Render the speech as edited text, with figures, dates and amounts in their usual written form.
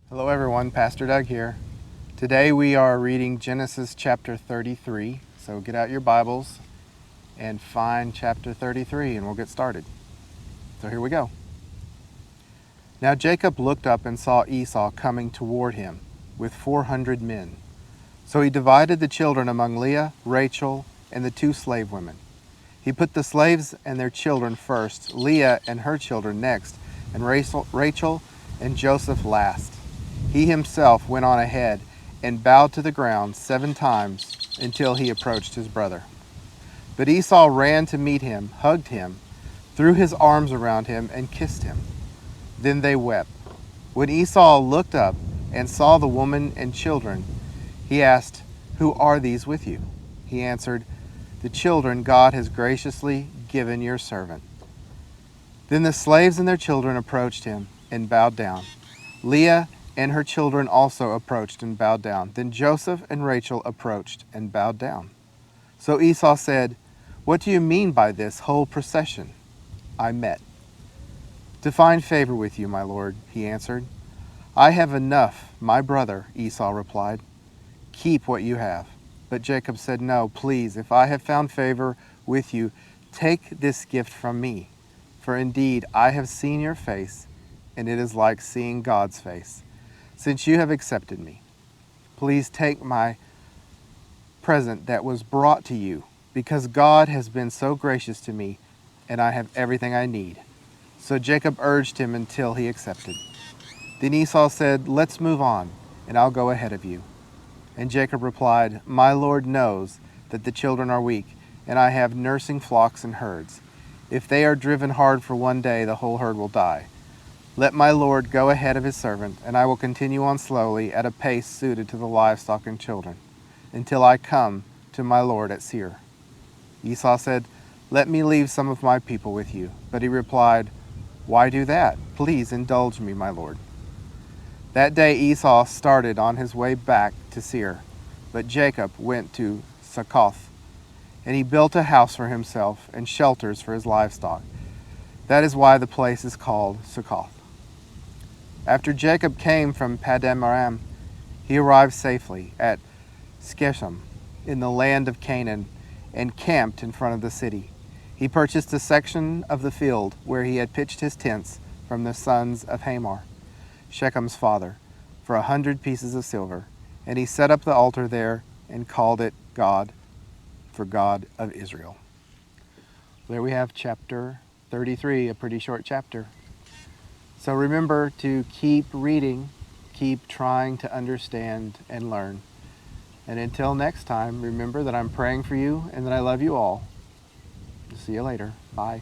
Hello everyone, Pastor Doug here. Today we are reading Genesis chapter 33. So get out your Bibles and find chapter 33 and we'll get started. So here we go. Now Jacob looked up and saw Esau coming toward him with 400 men. So he divided the children among Leah, Rachel, and the 2 slave women. He put the slaves and their children first, Leah and her children next, and Rachel and Joseph last. He himself went on ahead and bowed to the ground 7 times until he approached his brother. But Esau ran to meet him, hugged him, threw his arms around him, and kissed him. Then they wept. When Esau looked up and saw the woman and children, he asked, "Who are these with you?" He answered, "The children God has graciously given your servant." Then the slaves and their children approached him and bowed down. Leah and her children also approached and bowed down. Then Joseph and Rachel approached and bowed down. So Esau said, "What do you mean by this whole procession?" "I met to find favor with you, my lord," he answered. "I have enough, my brother," Esau replied. "Keep what you have." But Jacob said, "No, please, if I have found favor with you, take this gift from me. For indeed I have seen your face, and it is like seeing God's face. Since you have accepted me, please take my present that was brought to you, because God has been so gracious to me, and I have everything I need." So Jacob urged him until he accepted. Then Esau said, "Let's move on, and I'll go ahead of you." And Jacob replied, "My Lord knows that the children are weak, and I have nursing flocks and herds. If they are driven hard for one day, the whole herd will die. Let my Lord go ahead of his servant, and I will continue on slowly at a pace suited to the livestock and children, until I come to my Lord at Seir." Esau said, "Let me leave some of my people with you." But he replied, "Why do that? Please indulge me, my Lord." That day Esau started on his way back to Seir, but Jacob went to Succoth, and he built a house for himself and shelters for his livestock. That is why the place is called Succoth. After Jacob came from Paddan Aram, he arrived safely at Shechem in the land of Canaan and camped in front of the city. He purchased a section of the field where he had pitched his tents from the sons of Hamor, Shechem's father, for 100 pieces of silver, and he set up the altar there and called it God, for God of Israel. There we have chapter 33, a pretty short chapter. So remember to keep reading, keep trying to understand and learn. And until next time, remember that I'm praying for you and that I love you all. See you later. Bye.